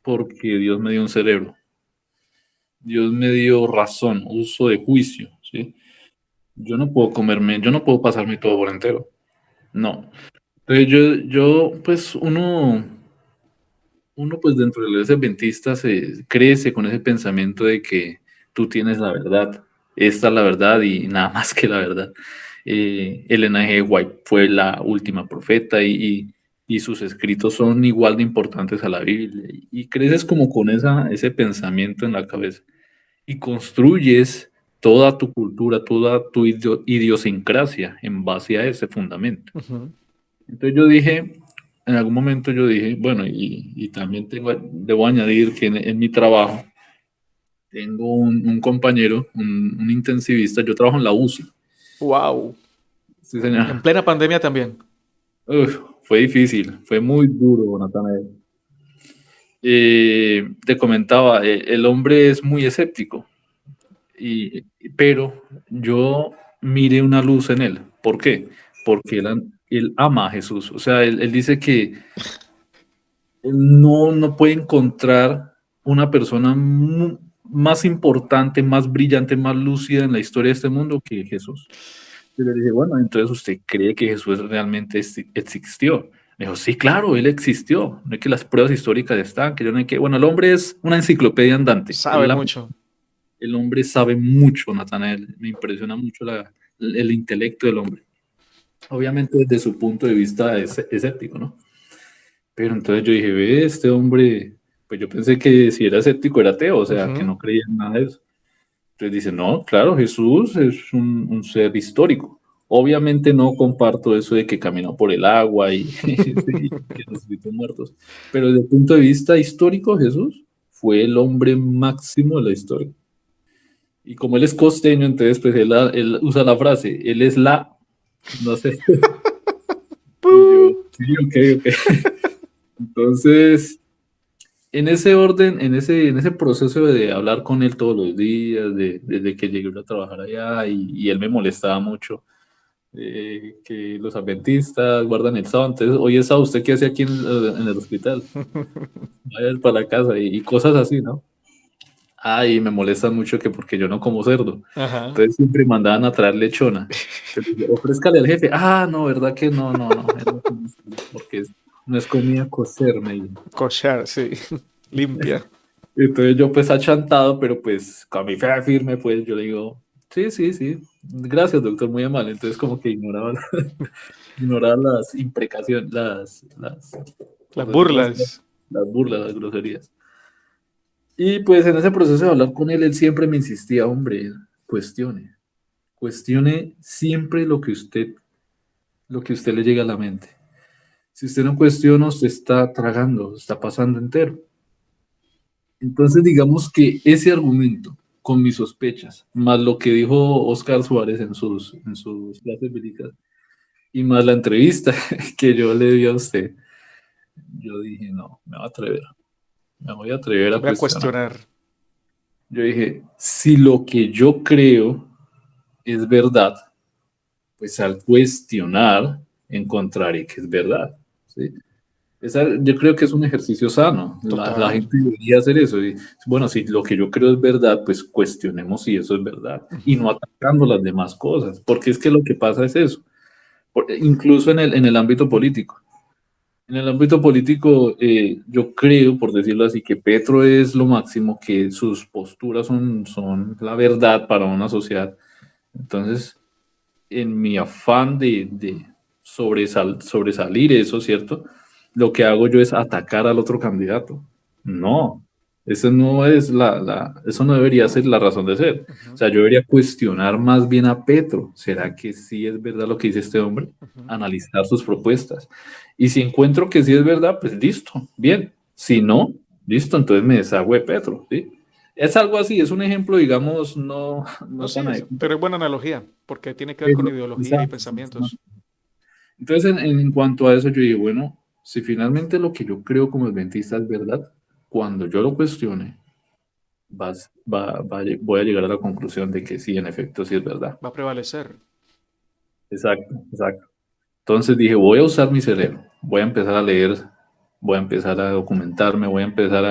porque Dios me dio un cerebro, Dios me dio razón, uso de juicio, ¿sí? Yo no puedo pasarme todo por entero, no. Entonces pues uno pues dentro de los adventistas se crece con ese pensamiento de que tú tienes la verdad, esta es la verdad y nada más que la verdad. Elena G. White fue la última profeta y sus escritos son igual de importantes a la Biblia. Y creces como con ese pensamiento en la cabeza y construyes toda tu cultura, toda tu idiosincrasia en base a ese fundamento. Ujú. Entonces en algún momento yo dije, bueno, y también debo añadir que en mi trabajo tengo un compañero, un intensivista, yo trabajo en la UCI. Wow. Sí, señor. En plena pandemia también. Uf, fue difícil, fue muy duro, Natanael. Te comentaba, el hombre es muy escéptico, pero yo miré una luz en él. ¿Por qué? Porque él ama a Jesús. O sea, él dice que no puede encontrar una persona más importante, más brillante, más lúcida en la historia de este mundo que Jesús. Yo le dije, bueno, entonces usted cree que Jesús realmente existió. Me dijo, sí, claro, él existió. No hay que las pruebas históricas están, que yo no hay que. Bueno, el hombre es una enciclopedia andante. Sabe mucho. El hombre sabe mucho, Natanael. Me impresiona mucho el intelecto del hombre. Obviamente desde su punto de vista escéptico, ¿no? Pero entonces yo dije, ve, este hombre, pues yo pensé que si era escéptico era ateo, o sea, que Ujú. no creía en nada de eso. Entonces dice, no, claro, Jesús es un ser histórico. Obviamente no comparto eso de que caminó por el agua y que resucitó muertos, pero desde el punto de vista histórico, Jesús fue el hombre máximo de la historia. Y como él es costeño, entonces pues él usa la frase, él es no sé, y yo, ¡Pum! sí, ok, ok. Entonces, en ese orden, en ese proceso de hablar con él todos los días, desde que llegué a trabajar allá y él me molestaba mucho, que los adventistas guardan el sábado, entonces, oye, sábado, ¿usted qué hace aquí en el hospital? Vaya para la casa y cosas así, ¿no? Y me molesta mucho que porque yo no como cerdo, Ajá. entonces siempre mandaban a traer lechona. Entonces, yo, ofrézcale al jefe, no, ¿verdad que no, no, no, él no come cerdo, porque no es comida cocer, me dijo. Cochar, sí. Limpia. Entonces yo pues achantado, pero pues con mi fe firme, pues yo le digo, sí, sí, sí, gracias doctor, muy amable. Entonces como que ignoraba las imprecaciones, Las por decirlo así, burlas. las burlas, las groserías. Y pues en ese proceso de hablar con él siempre me insistía, hombre, cuestione, cuestione siempre lo que usted le llega a la mente. Si usted no cuestiona, usted está tragando, está pasando entero. Entonces, digamos que ese argumento, con mis sospechas, más lo que dijo Oscar Suárez en sus clases bíblicas, y más la entrevista que yo le di a usted, yo dije, no, me voy a atrever a Voy a cuestionar. cuestionar. Yo dije, si lo que yo creo es verdad, pues al cuestionar encontraré que es verdad. ¿Sí? Yo creo que es un ejercicio sano. La Total. gente debería hacer eso. Y, bueno, si lo que yo creo es verdad, pues cuestionemos si eso es verdad y no Ujú. atacando las demás cosas, porque es que lo que pasa es eso. Incluso en el ámbito político. En el ámbito político, yo creo, por decirlo así, que Petro es lo máximo, que sus posturas son la verdad para una sociedad. Entonces, en mi afán de sobresalir eso, ¿cierto? Lo que hago yo es atacar al otro candidato. No, eso no debería ser la razón de ser. O Ujú. sea, yo debería cuestionar más bien a Petro. ¿Será que sí es verdad lo que dice este hombre? Ujú. Analizar sus propuestas. Y si encuentro que sí es verdad, pues listo, bien. Si no, listo, entonces me deshago de Petro, ¿sí? Es algo así, es un ejemplo, digamos, no, No, no sí, tan adecuado. pero es buena analogía, porque tiene que ver con Pero, ideología y exacto, pensamientos. entonces, en cuanto a eso, yo digo, bueno, si finalmente lo que yo creo como adventista es verdad, cuando yo lo cuestione, voy a llegar a la conclusión de que sí, en efecto, sí es verdad. Va a prevalecer. Exacto, exacto. Entonces dije, voy a usar mi cerebro, voy a empezar a leer voy a empezar a documentarme, voy a empezar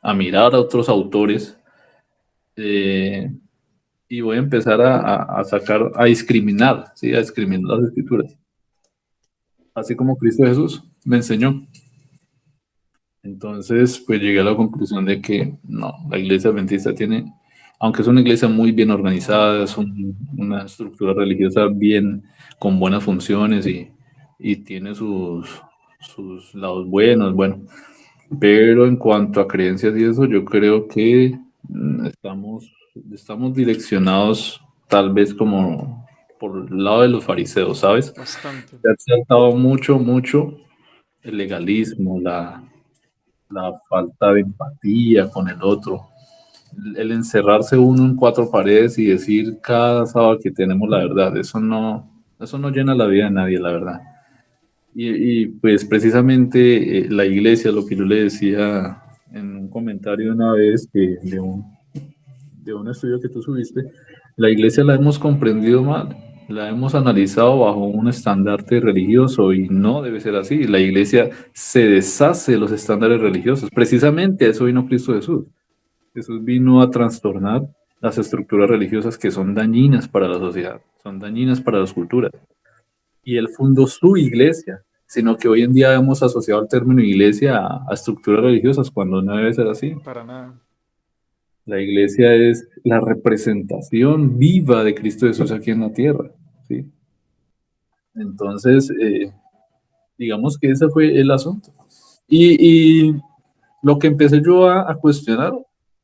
a mirar a otros autores, eh, y voy a empezar a sacar, a discriminar, ¿sí? A discriminar las escrituras, así como Cristo Jesús me enseñó. Entonces, pues llegué a la conclusión de que no, la iglesia adventista tiene, aunque es una iglesia muy bien organizada, es una estructura religiosa bien, con buenas funciones y tiene sus lados buenos, bueno, pero en cuanto a creencias y eso, yo creo que estamos direccionados tal vez como por el lado de los fariseos, ¿sabes? Bastante. Se ha exaltado mucho, mucho el legalismo, la falta de empatía con el otro, el encerrarse uno en cuatro paredes y decir cada sábado que tenemos la verdad, eso no llena la vida de nadie, la verdad. Pues precisamente la iglesia, lo que yo le decía en un comentario una vez de un estudio que tú subiste, la iglesia la hemos comprendido mal, la hemos analizado bajo un estandarte religioso y no debe ser así. La iglesia se deshace de los estándares religiosos. Precisamente a eso vino Cristo Jesús. Jesús vino a trastornar las estructuras religiosas que son dañinas para la sociedad, son dañinas para las culturas. Y él fundó su iglesia, sino que hoy en día hemos asociado el término iglesia a estructuras religiosas cuando no debe ser así. Para nada. La iglesia es la representación viva de Cristo Jesús aquí en la tierra, ¿sí? Entonces, digamos que ese fue el asunto. Y lo que empecé yo a cuestionar,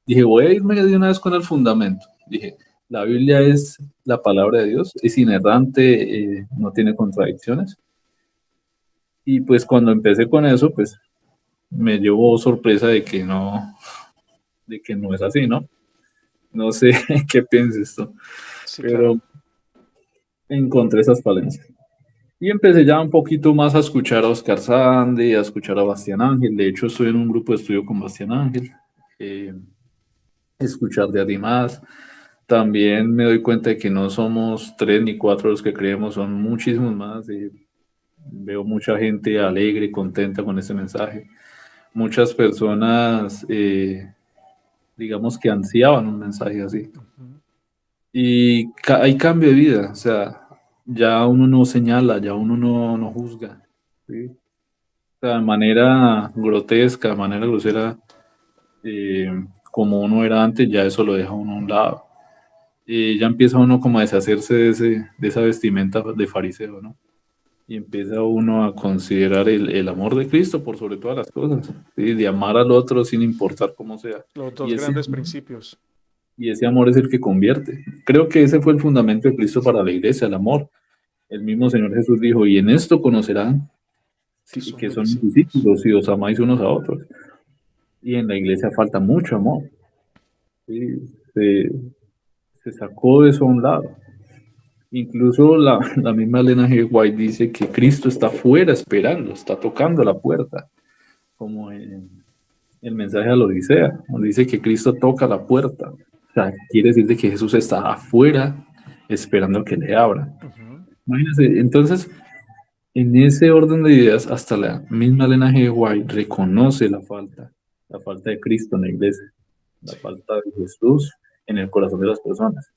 dije, voy a irme de una vez con el fundamento. Dije, la Biblia es la palabra de Dios, es inerrante, no tiene contradicciones. Y pues cuando empecé con eso, pues me llevó sorpresa de que no es así, ¿no? No sé qué pienses tú, Sí, pero claro. encontré esas falencias. Y empecé ya un poquito más a escuchar a Oscar Sande, a escuchar a Bastián Ángel. De hecho, estoy en un grupo de estudio con Bastián Ángel. Eh, escuchar de Además. También me doy cuenta de que no somos tres ni cuatro los que creemos, son muchísimos más. Veo mucha gente alegre, contenta con este mensaje. Muchas personas, digamos que ansiaban un mensaje así. Ujú. Y hay cambio de vida, o sea, ya uno no señala, ya uno no juzga, ¿sí? O sea, de manera grotesca, de manera grosera, eh, como uno era antes, ya eso lo deja uno a un lado. Y ya empieza uno como a deshacerse de esa vestimenta de fariseo, ¿no? Y empieza uno a considerar el amor de Cristo por sobre todas las cosas, ¿sí? De amar al otro sin importar cómo sea. Los Y dos ese, grandes principios. y ese amor es el que convierte. Creo que ese fue el fundamento de Cristo para la iglesia, el amor. El mismo Señor Jesús dijo, y en esto conocerán Que son que mis son mis discípulos. discípulos si os amáis unos a otros. Y en la iglesia falta mucho amor, ¿sí? Se sacó eso a un lado. Incluso la misma Elena G. White dice que Cristo está fuera esperando, está tocando la puerta, como en el mensaje a la Odisea, donde dice que Cristo toca la puerta. O sea, quiere decir de que Jesús está afuera esperando que le abran. Ujú. Imagínense, entonces, en ese orden de ideas, hasta la misma Elena G. White reconoce la falta de Cristo en la iglesia, la Sí. falta de Jesús en el corazón de las personas.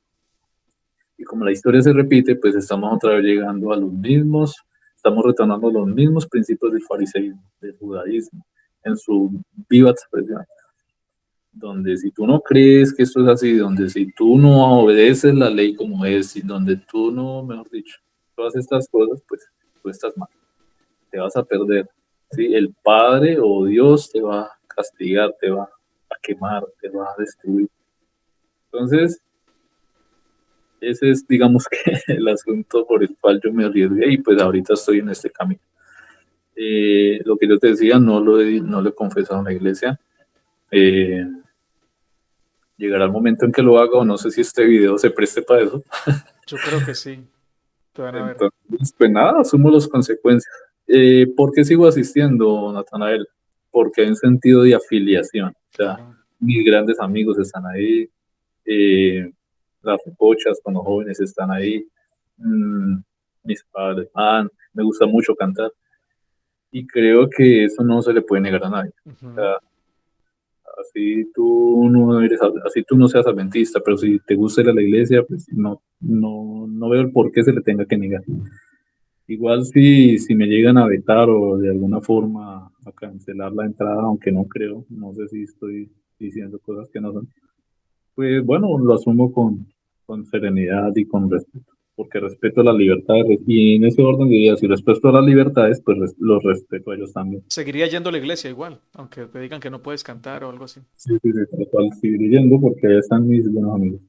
Y como la historia se repite, pues estamos otra vez llegando a los mismos, estamos retornando a los mismos principios del fariseísmo, del judaísmo, en su viva expresión, donde si tú no crees que esto es así, donde si tú no obedeces la ley como es, y donde tú no, mejor dicho, todas estas cosas, pues tú estás mal, te vas a perder, ¿sí? El Padre o Dios te va a castigar, te va a quemar, te va a destruir. Entonces, ese es, digamos que, el asunto por el cual yo me arriesgué y pues ahorita estoy en este camino. Lo que yo te decía, no lo he confesado en la iglesia. Eh, llegará el momento en que lo haga o no sé si este video se preste para eso. Yo creo que sí. Te van a ver. Entonces, pues nada, asumo las consecuencias. ¿Por qué sigo asistiendo, Natanael? Porque hay un sentido de afiliación. O sea, Claro. mis grandes amigos están ahí, eh, las recochas con los jóvenes están ahí, mm, mis padres me gusta mucho cantar. y creo que eso no se le puede negar a nadie. O Ujú. sea, así tú no seas adventista, pero si te gusta ir a la iglesia, pues no veo el por qué se le tenga que negar. Igual si me llegan a vetar o de alguna forma a cancelar la entrada, aunque no creo, no sé si estoy diciendo cosas que no son, pues bueno, lo asumo con serenidad y con respeto, porque respeto las libertades y en ese orden de ideas, si respeto las libertades, pues los respeto a ellos también. Seguiría yendo a la iglesia igual, aunque te digan que no puedes cantar o algo así. Sí, sí, sí, tal cual, seguiré yendo porque ahí están mis buenos amigos.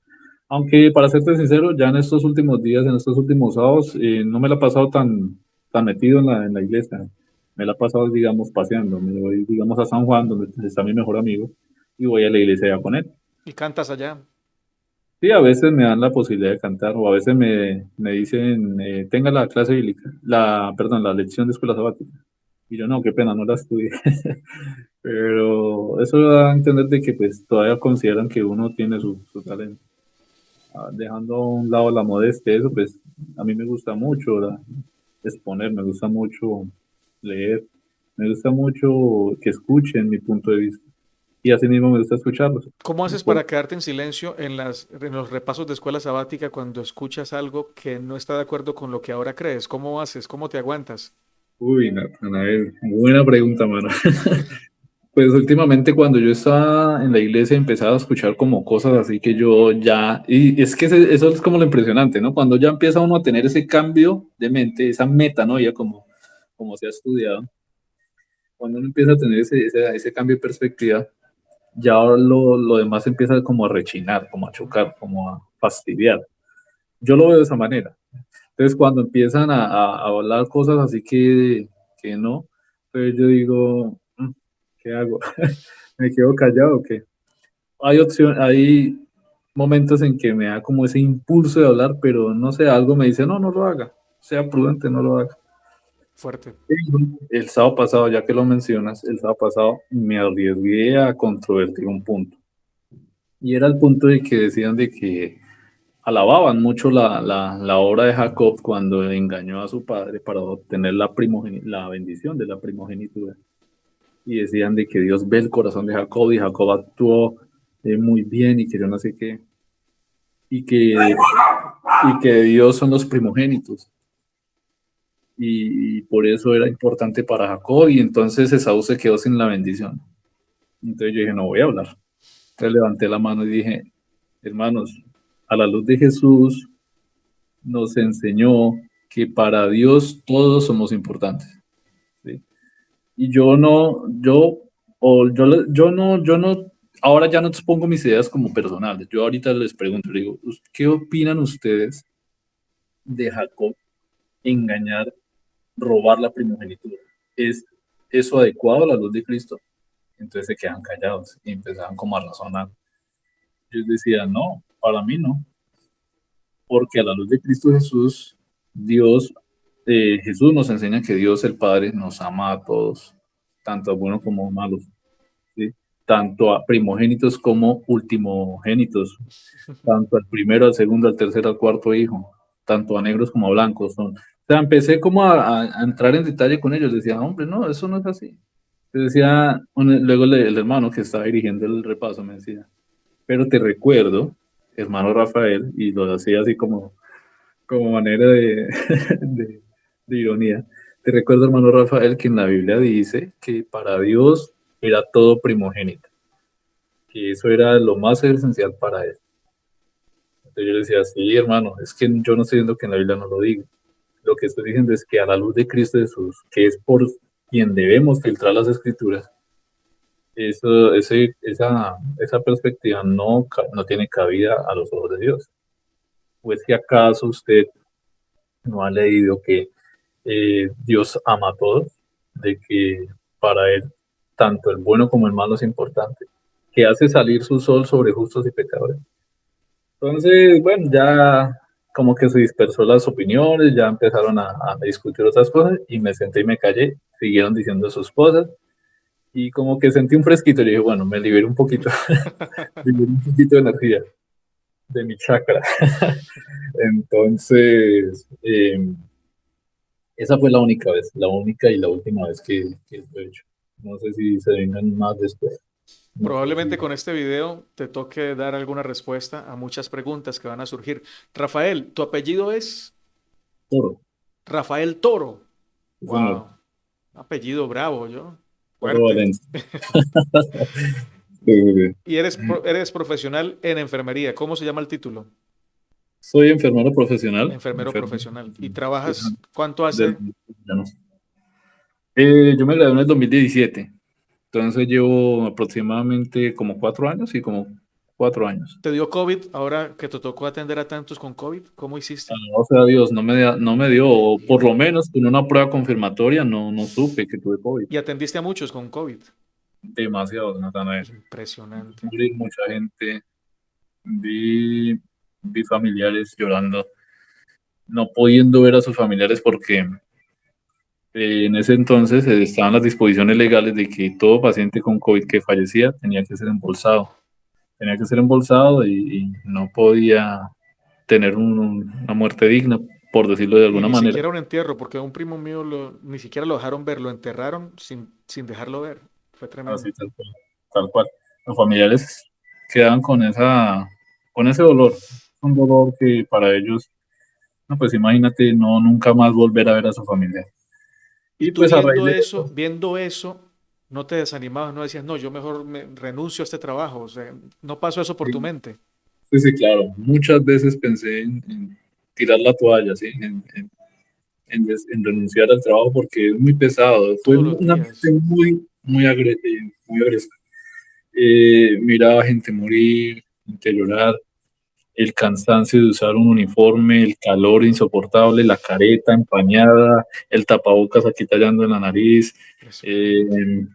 Aunque para serte sincero, ya en estos últimos días, en estos últimos sábados, no me la he pasado tan metido en la iglesia. Me la he pasado, digamos, paseando. Me voy, digamos, a San Juan, donde está mi mejor amigo, y voy a la iglesia ya con él. Y cantas allá. Sí, a veces me dan la posibilidad de cantar, o a veces me dicen, tenga la clase bíblica, perdón, la lección de escuela sabática. Y yo, no, qué pena, no la estudié. Pero eso da a entender de que pues todavía consideran que uno tiene su talento. Dejando a un lado la modestia, eso pues a mí me gusta mucho exponer, me gusta mucho leer, me gusta mucho que escuchen mi punto de vista y así mismo me gusta escucharlos. ¿Cómo haces Por- para quedarte en silencio en los repasos de escuela sabática cuando escuchas algo que no está de acuerdo con lo que ahora crees? ¿Cómo haces? ¿Cómo te aguantas? Uy, Natanael, buena pregunta, mano. Pues últimamente cuando yo estaba en la iglesia empezaba a escuchar como cosas así que yo ya, y es que eso es como lo impresionante, ¿no? Cuando ya empieza uno a tener ese cambio de mente, esa metanoia como se ha estudiado, cuando uno empieza a tener ese cambio de perspectiva, ya lo demás empieza como a rechinar, como a Ujú. chocar, como a fastidiar. Yo lo veo de esa manera. Entonces cuando empiezan a hablar cosas así que no, pues yo digo, ¿qué hago? ¿Me quedo callado o qué? Hay momentos en que me da como ese impulso de hablar, pero no sé, algo me dice, no, no lo haga, sea prudente, no lo haga. Fuerte. El sábado pasado, ya que lo mencionas, el sábado pasado me arriesgué a controvertir un punto. Y era el punto de que decían de que alababan mucho la obra de Jacob cuando engañó a su padre para obtener la bendición de la primogenitura. Y decían de que Dios ve el corazón de Jacob y Jacob actuó muy bien y que yo no sé qué. Y que Dios son los primogénitos. Y por eso era importante para Jacob y entonces Esaú se quedó sin la bendición. Entonces yo dije, no voy a hablar. Entonces levanté la mano y dije, hermanos, a la luz de Jesús nos enseñó que para Dios todos somos importantes. ¿Sí? Y yo no, ahora ya no expongo mis ideas como personales. Yo ahorita les pregunto, le digo, ¿qué opinan ustedes de Jacob engañar, robar la primogenitura? ¿Es eso adecuado a la luz de Cristo? Entonces se quedan callados y empezaban como a razonar. Yo decía, no, para mí no, porque a la luz de Cristo Jesús, Jesús nos enseña que Dios el Padre nos ama a todos, tanto a buenos como a malos, ¿sí? Tanto a primogénitos como ultimogénitos, tanto al primero, al segundo, al tercero, al cuarto hijo, tanto a negros como a blancos. O sea, empecé como a entrar en detalle con ellos, decía, hombre, no, eso no es así. Decía, luego el hermano que estaba dirigiendo el repaso me decía, pero te recuerdo, hermano Rafael, y lo hacía así como manera de, de ironía. Te recuerdo, hermano Rafael, que en la Biblia dice que para Dios era todo primogénito, que eso era lo más esencial para él. Entonces yo le decía, sí, hermano, es que yo no estoy diciendo que en la Biblia no lo diga. Lo que estoy diciendo es que a la luz de Cristo Jesús, que es por quien debemos filtrar las escrituras, esa perspectiva no tiene cabida a los ojos de Dios. Pues que acaso usted no ha leído que Dios ama a todos, de que para Él tanto el bueno como el malo es importante, que hace salir su sol sobre justos y pecadores. Entonces, bueno, ya como que se dispersó las opiniones, ya empezaron a discutir otras cosas y me senté y me callé, siguieron diciendo sus cosas y como que sentí un fresquito y dije, bueno, me liberé un poquito, liberé un poquito de energía de mi chakra. Entonces, Esa fue la única vez, la única y la última vez que lo he hecho. No sé si se vengan más después. No sé Probablemente si... con este video te toque dar alguna respuesta a muchas preguntas que van a surgir. Rafael, ¿tu apellido es Toro, Rafael Toro? sí, señor. Wow, apellido bravo, yo. Toro Fuerte. Valencia. Sí, sí, sí. Y eres profesional en enfermería. ¿Cómo se llama el título? Soy enfermero profesional. Enfermero Enfermero profesional. ¿Y profesional trabajas cuánto del- hace? yo me gradué en el 2017. Entonces llevo aproximadamente como 4 años y como 4 años. ¿Te dio COVID ahora que te tocó atender a tantos con COVID? ¿Cómo hiciste? O sea, Dios, no me dio, o por lo Wow. menos con una prueba confirmatoria no supe que tuve COVID. Y atendiste a muchos con COVID. Demasiado, Natanael. Impresionante. Morir mucha gente, vi, vi familiares llorando, no pudiendo ver a sus familiares porque en ese entonces estaban las disposiciones legales de que todo paciente con COVID que fallecía tenía que ser embolsado y no podía tener una muerte digna, por decirlo de Y alguna ni manera. siquiera un entierro, porque un primo mío ni siquiera lo dejaron ver, lo enterraron sin dejarlo ver. Fue Así tremendo. tal cual, tal cual. Los familiares quedan con ese dolor, un dolor que para ellos, no, pues imagínate, no nunca más volver a ver a su familia. Y Y tú pues a raíz de eso, viendo eso, no te desanimabas, no decías, no, yo mejor me renuncio a este trabajo. O sea, no pasó eso por tu sí, mente. sí, sí, claro, muchas veces pensé en tirar la toalla, ¿sí? En renunciar al trabajo porque es muy pesado, fue Todos los un ambiente días. muy agresivo. Miraba gente morir, gente llorar, el cansancio de usar un uniforme, el calor insoportable, la careta empañada, el tapabocas aquí tallando en la nariz, eh, Impresionante.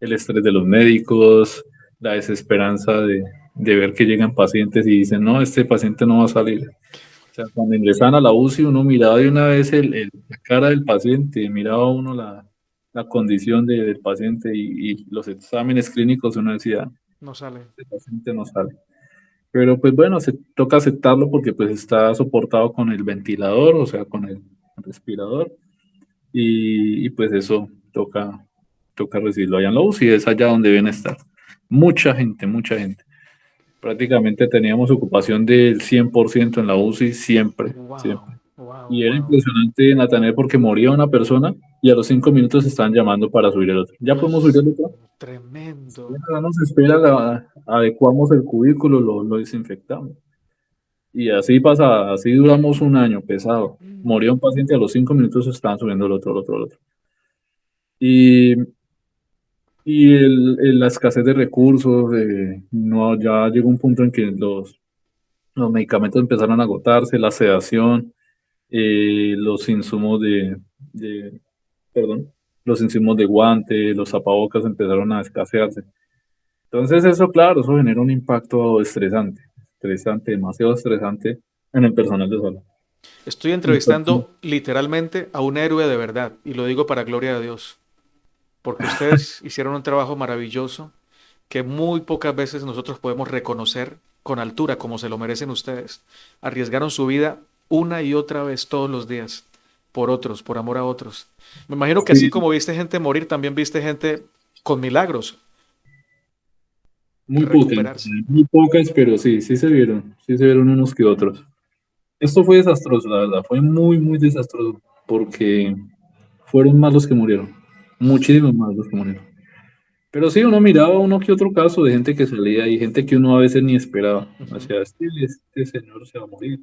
el estrés de los médicos, la desesperanza de ver que llegan pacientes y dicen, no, este paciente no va a salir. O sea, cuando ingresaban a la UCI, uno miraba de una vez la cara del paciente, miraba uno la condición del paciente y los exámenes clínicos, uno decía, No sale. este paciente no sale. Pero pues bueno, se toca aceptarlo porque pues está soportado con el ventilador, o sea, con el respirador, y pues eso toca recibirlo allá en la UCI, es allá donde deben estar. Mucha gente, mucha gente. Prácticamente teníamos ocupación del 100% en la UCI siempre, Wow, siempre. wow, Y era wow. impresionante, Nataner, porque moría una persona y a los 5 minutos estaban llamando para subir el otro. ¿Ya podemos subir el otro? Tremendo. Ya nos espera, adecuamos el cubículo, lo desinfectamos. Y así pasa, así duramos un año pesado. Moría un paciente a los 5 minutos estaban subiendo el otro, el otro, el otro. Y, la escasez de recursos, no, ya llegó un punto en que los medicamentos empezaron a agotarse, la sedación, los insumos de, perdón, los insumos de guante, los tapabocas empezaron a escasearse. Entonces eso, claro, eso genera un impacto estresante, demasiado estresante en el personal de salud. Estoy Y pues, entrevistando literalmente a un héroe de verdad, y lo digo para gloria de Dios, porque ustedes hicieron un trabajo maravilloso que muy pocas veces nosotros podemos reconocer con altura como se lo merecen ustedes. Arriesgaron su vida una y otra vez todos los días por otros, por amor a otros. Me imagino que así sí, como viste gente morir, también viste gente con milagros muy pocas, recuperarse. muy pocas, pero sí, sí se vieron unos que otros. Esto fue desastroso, la verdad, fue muy, muy desastroso, porque fueron más los que murieron, muchísimos más los que murieron. Pero sí, uno miraba uno que otro caso de gente que salía y gente que uno a veces ni esperaba. O Ujú. sea, este señor se va a morir.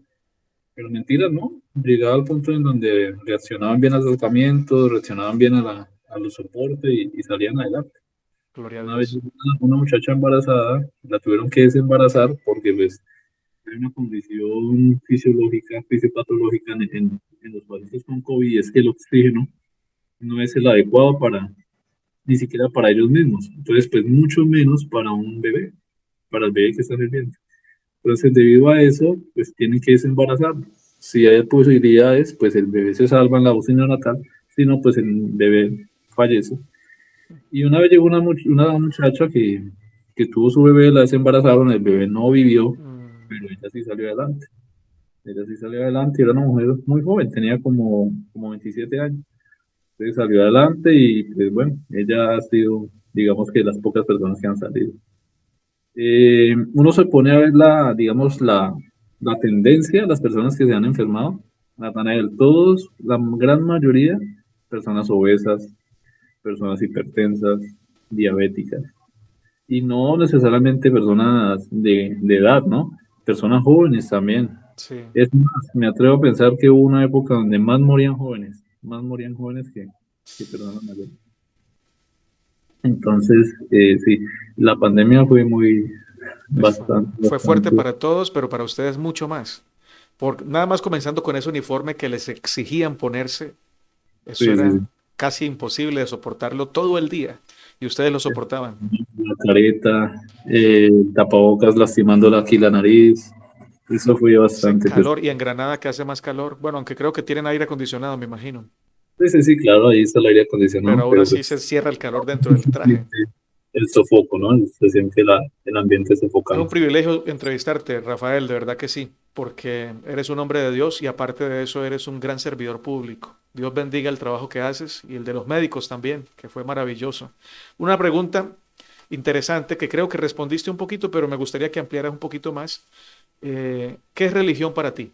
Pero mentiras, ¿no? Llegaba al punto en donde reaccionaban bien al tratamiento, reaccionaban bien a los soportes y salían adelante. Gloria a Una vez Dios. llegó una muchacha embarazada, la tuvieron que desembarazar porque pues hay una condición fisiológica, fisiopatológica en los pacientes con COVID y es que el oxígeno no es el adecuado ni siquiera para ellos mismos. Entonces, pues mucho menos para un bebé, para el bebé que está en el vientre. Entonces, debido a eso, pues tienen que desembarazar. Si hay posibilidades, pues el bebé se salva en la UCI neonatal, si no, pues el bebé fallece. Y una vez llegó una muchacha que tuvo su bebé, la desembarazaron, el bebé no vivió, Mm, pero ella sí salió adelante. ella sí salió adelante, era una mujer muy joven, tenía como 27 años. Entonces salió adelante y pues bueno, ella ha sido, digamos que las pocas personas que han salido. Uno se pone a ver digamos, la tendencia de las personas que se han enfermado. Natanael, todos, la gran mayoría, personas obesas, personas hipertensas, diabéticas, y no necesariamente personas de edad, ¿no? Personas jóvenes también. Sí. Es más, me atrevo a pensar que hubo una época donde más morían jóvenes que personas mayores. Entonces, sí, la pandemia fue Fue fuerte bastante. para todos, pero para ustedes mucho más. Nada más comenzando con ese uniforme que les exigían ponerse, eso Sí, sí, era sí. casi imposible de soportarlo todo el día. Y ustedes lo soportaban. La careta, tapabocas lastimándola aquí la nariz. Eso fue Ese bastante pesado. calor y en Granada que hace más calor. Bueno, aunque creo que tienen aire acondicionado, me imagino. Sí, sí, sí, claro, ahí está el aire acondicionado, Pero aún pero así pues se cierra el calor dentro del se traje. siente el sofoco, ¿no? Se siente el ambiente Es un sofocante. privilegio entrevistarte, Rafael, de verdad que sí, porque eres un hombre de Dios y aparte de eso eres un gran servidor público. Dios bendiga el trabajo que haces y el de los médicos también, que fue maravilloso. Una pregunta interesante que creo que respondiste un poquito, pero me gustaría que ampliaras un poquito más. ¿Qué es religión para ti?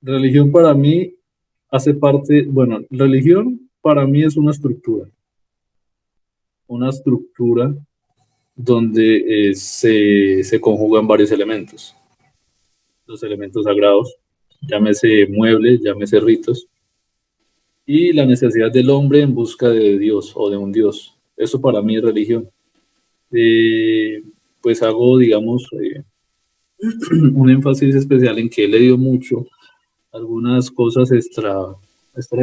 Religión para mí hace parte, bueno, religión para mí es una estructura donde se conjugan varios elementos. Los elementos sagrados, llámese muebles, llámese ritos, y la necesidad del hombre en busca de Dios o de un Dios. Eso para mí es religión. Eh, pues hago, digamos, un énfasis especial en que he leído mucho algunas cosas extra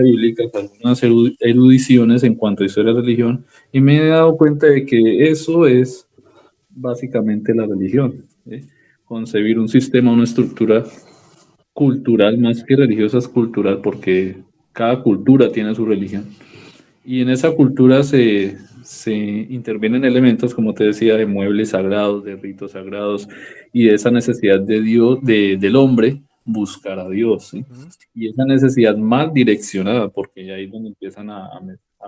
bíblicas, algunas erudiciones en cuanto a historia de religión, y me he dado cuenta de que eso es básicamente la religión. ¿Sí? Concebir un sistema, una estructura cultural, más que religiosa, es cultural, porque cada cultura tiene su religión. Y en esa cultura se intervienen elementos, como te decía, de muebles sagrados, de ritos sagrados y de esa necesidad de Dios, del hombre, buscar a Dios. ¿Sí? Ujú. Y esa necesidad mal direccionada, porque ahí es donde empiezan a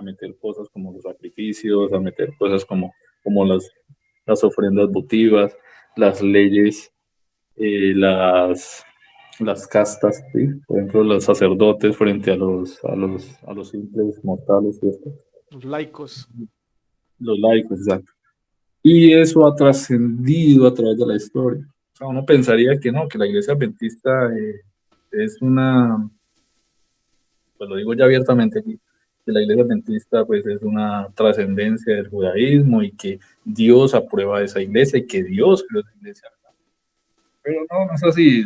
meter cosas como los sacrificios, a meter cosas como las ofrendas votivas, las leyes, las castas, ¿sí? Por ejemplo, los sacerdotes frente a los simples mortales, ¿cierto? Los laicos. Los laicos, exacto. Y eso ha trascendido a través de la historia. O sea, uno pensaría que no, que la iglesia adventista es pues lo digo ya abiertamente aquí, que la iglesia adventista pues es una trascendencia del judaísmo y que Dios aprueba esa iglesia y que Dios creó esa iglesia. Pero no, no es así.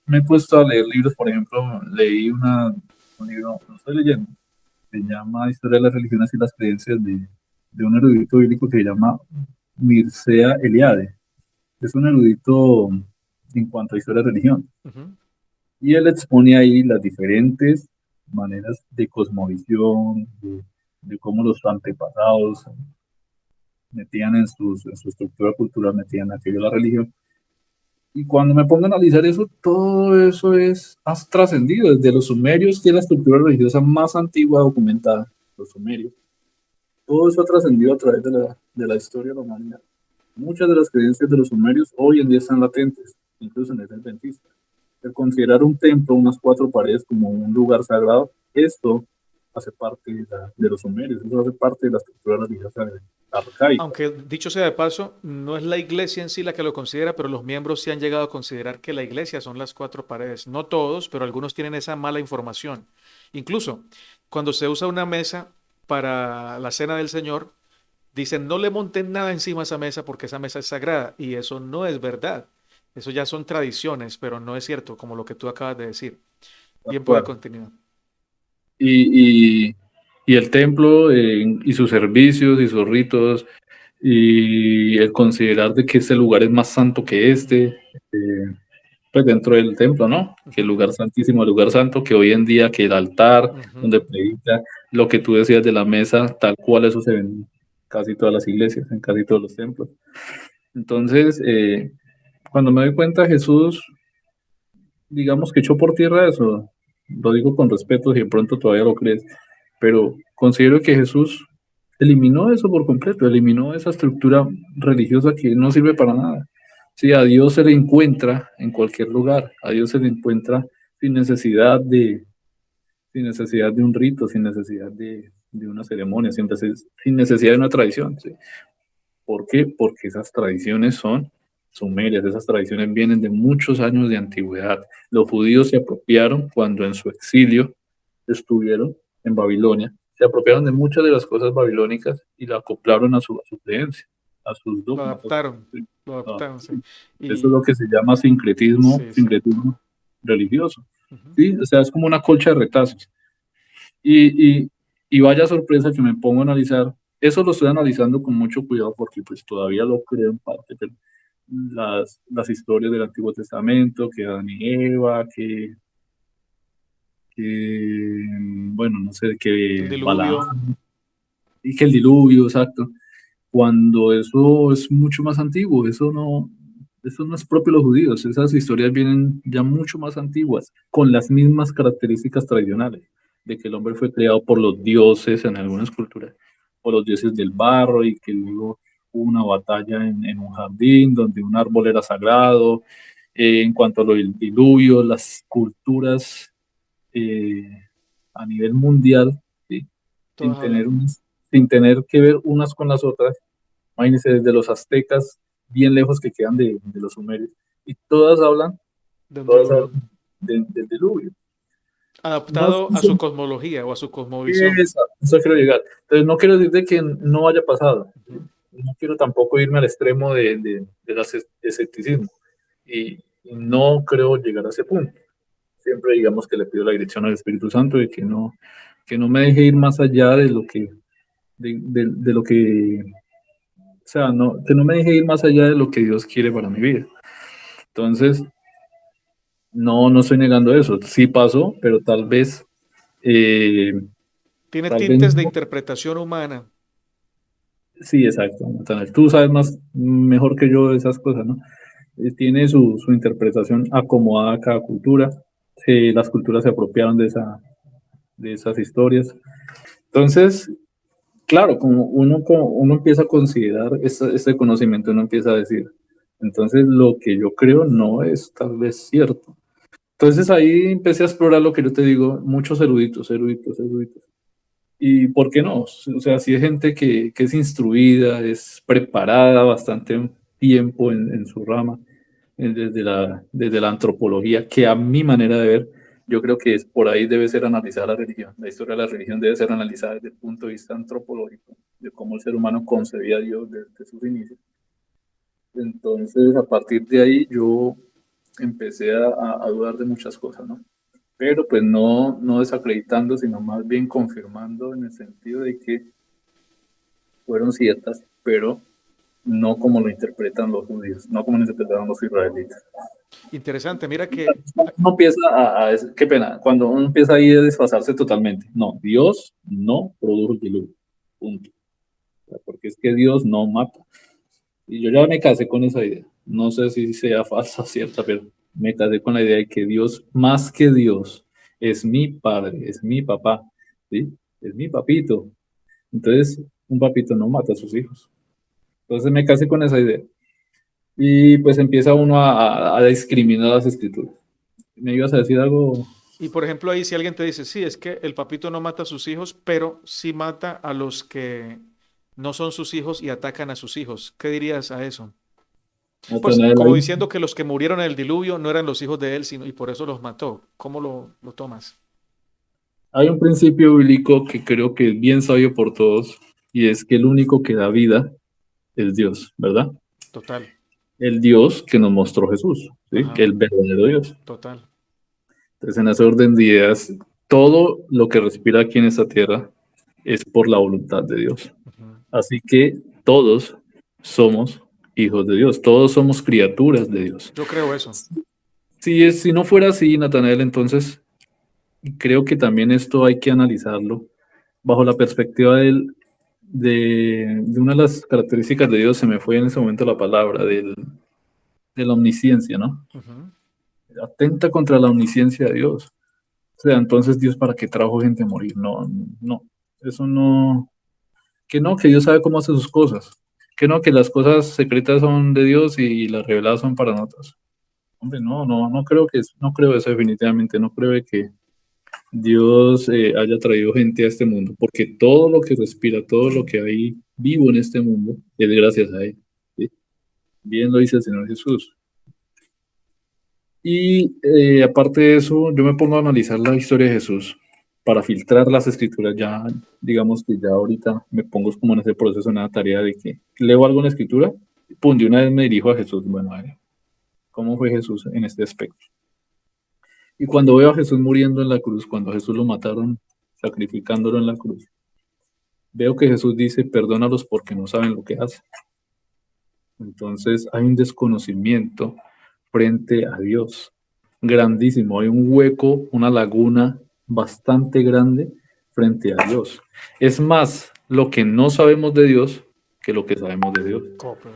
Me he puesto a leer libros, por ejemplo, leí un libro, lo estoy leyendo, se llama Historia de las religiones y las creencias de un erudito bíblico que se llama Mircea Eliade. Es un erudito en cuanto a historia de religión. Ujú. Y él expone ahí las diferentes maneras de cosmovisión, de cómo los antepasados metían en su estructura cultural, metían aquello de la religión. Y cuando me pongo a analizar eso, todo eso ha trascendido desde los sumerios, que es la estructura religiosa más antigua documentada, los sumerios. Todo eso ha trascendido a través de la historia de la humanidad. Muchas de las creencias de los sumerios hoy en día están latentes, incluso en el adventista. El considerar un templo, unas cuatro paredes, como un lugar sagrado, esto hace parte de los sumerios, eso hace parte de la estructura religiosa arcaica. Aunque dicho sea de paso, no es la iglesia en sí la que lo considera, pero los miembros sí han llegado a considerar que la iglesia son las cuatro paredes. No todos, pero algunos tienen esa mala información. Incluso cuando se usa una mesa para la cena del Señor, dicen no le monten nada encima a esa mesa porque esa mesa es sagrada. Y eso no es verdad. Eso ya son tradiciones, pero no es cierto, como lo que tú acabas de decir. Bien puede continuar. Y, y, y el templo y sus servicios y sus ritos y el considerar de que este lugar es más santo que pues dentro del templo, ¿no? Que el Ujú, lugar santísimo, el lugar santo, que hoy en día que el altar donde ujú. predica, lo que tú decías de la mesa, tal cual eso se ve en casi todas las iglesias, en casi todos los templos. Entonces, cuando me doy cuenta, Jesús digamos que echó por tierra eso. Lo digo con respeto si de pronto todavía lo crees, pero considero que Jesús eliminó eso por completo, eliminó esa estructura religiosa que no sirve para nada. Sí, a Dios se le encuentra en cualquier lugar, a Dios se le encuentra sin necesidad sin necesidad de un rito, sin necesidad de una ceremonia, sin necesidad de una tradición. ¿Sí? ¿Por qué? Porque esas tradiciones son sumerias, esas tradiciones vienen de muchos años de antigüedad. Los judíos se apropiaron cuando en su exilio estuvieron en Babilonia, se apropiaron de muchas de las cosas babilónicas y la acoplaron a su creencia, a sus Lo dogmas. adaptaron, lo A- adaptaron, sí. Eso es Y lo que se llama sí, sí. sincretismo religioso. Ujú. ¿Sí? O sea, es como una colcha de retazos. Y, y, y vaya sorpresa que me pongo a analizar. Eso lo estoy analizando con mucho cuidado porque pues todavía lo creo en parte, pero las historias del Antiguo Testamento, que Adán y Eva, bueno, no sé, El que diluvio, Balaam, y que el diluvio, exacto, cuando eso es mucho más antiguo, eso no es propio de los judíos, esas historias vienen ya mucho más antiguas, con las mismas características tradicionales, de que el hombre fue creado por los dioses en algunas culturas, por los dioses del barro, y que luego hubo una batalla en un jardín donde un árbol era sagrado. En cuanto a lo del diluvio, las culturas eh, a nivel mundial, ¿sí? sin todas tener, hablan sin tener que ver unas con las otras. Imagínense, desde los aztecas, bien lejos que quedan de los sumerios, y de un todas diluvio. hablan del diluvio. No Adaptado a sé, su cosmología o a su cosmovisión. eso quiero llegar. Entonces, no quiero decir de que no haya pasado. ¿Sí? Ujú. No quiero tampoco irme al extremo del escepticismo. Y no creo llegar a ese punto. Siempre digamos que le pido la dirección al Espíritu Santo de que no me deje ir más allá de lo de lo que, o sea, no, que no me deje ir más allá de lo que Dios quiere para mi vida. Entonces, no estoy negando eso. Sí pasó, pero eh, Tiene tal vez tintes de no. interpretación humana. Sí, exacto, Natanael. Tú sabes mejor que yo de esas cosas, ¿no? Tiene su interpretación acomodada a cada cultura. Las culturas se apropiaron de esas historias. Entonces, claro, como uno empieza a considerar este conocimiento, uno empieza a decir, entonces lo que yo creo no es tal vez cierto. Entonces ahí empecé a explorar lo que yo te digo, muchos eruditos, eruditos, eruditos. ¿Y por qué no? O sea, si hay gente que es instruida, es preparada bastante tiempo en su rama, desde la antropología, que a mi manera de ver, yo creo que es por ahí debe ser analizada la religión. La historia de la religión debe ser analizada desde el punto de vista antropológico, de cómo el ser humano concebía a Dios desde sus inicios. Entonces, a partir de ahí, yo empecé a dudar de muchas cosas, ¿no? Pero pues no desacreditando, sino más bien confirmando en el sentido de que fueron ciertas, pero no como lo interpretan los judíos, no como lo interpretaron los israelitas. Interesante. Mira que Uno empieza qué pena, cuando uno empieza ahí a desfasarse totalmente. No, Dios no produjo el diluvio, punto. O sea, porque es que Dios no mata. Y yo ya me casé con esa idea. No sé si sea falsa o cierta, pero me casé con la idea de que Dios, más que Dios, es mi padre, es mi papá, ¿sí? Es mi papito. Entonces, un papito no mata a sus hijos. Entonces me casé con esa idea. Y pues empieza uno a discriminar las escrituras. ¿Me ibas a decir algo? y por ejemplo, ahí si alguien te dice, sí, es que el papito no mata a sus hijos, pero sí mata a los que no son sus hijos y atacan a sus hijos. ¿Qué dirías a eso? Pues Natanael, como diciendo que los que murieron en el diluvio no eran los hijos de él, sino y por eso los mató. ¿Cómo lo tomas? hay un principio bíblico que creo que es bien sabio por todos, y es que el único que da vida es Dios, ¿verdad? Total. El Dios que nos mostró Jesús, ¿sí? Que Ajá, el verdadero Dios. total. Entonces, en ese orden de ideas, todo lo que respira aquí en esta tierra es por la voluntad de Dios. Ujú. Así que todos somos hijos de Dios, todos somos criaturas de Dios. Yo creo eso. Si no fuera así, Natanael, entonces creo que también esto hay que analizarlo bajo la perspectiva de una de las características de Dios, se me fue en ese momento la palabra, de la omnisciencia, ¿no? Ujú. Atenta contra la omnisciencia de Dios. O sea, entonces Dios para qué trajo gente a morir. No, no, eso no, que no, que Dios sabe cómo hace sus cosas. Que no, que las cosas secretas son de Dios y las reveladas son para nosotros. Hombre, no, no, no creo que, no creo eso definitivamente, no creo que Dios haya traído gente a este mundo, porque todo lo que respira, todo lo que hay vivo en este mundo es gracias a Él. ¿Sí? Bien lo dice el Señor Jesús. Y aparte de eso, yo me pongo a analizar la historia de Jesús para filtrar las escrituras. Ya, digamos que ya ahorita me pongo como en ese proceso, en una tarea de que leo algo en la escritura, pum, de una vez me dirijo a Jesús. Bueno, a ver, ¿cómo fue Jesús en este aspecto? Y cuando veo a Jesús muriendo en la cruz, cuando a Jesús lo mataron, sacrificándolo en la cruz, veo que Jesús dice, perdónalos porque no saben lo que hacen. Entonces hay un desconocimiento frente a Dios grandísimo. Hay un hueco, una laguna bastante grande frente a Dios. Es más lo que no sabemos de Dios que lo que sabemos de Dios. Copro.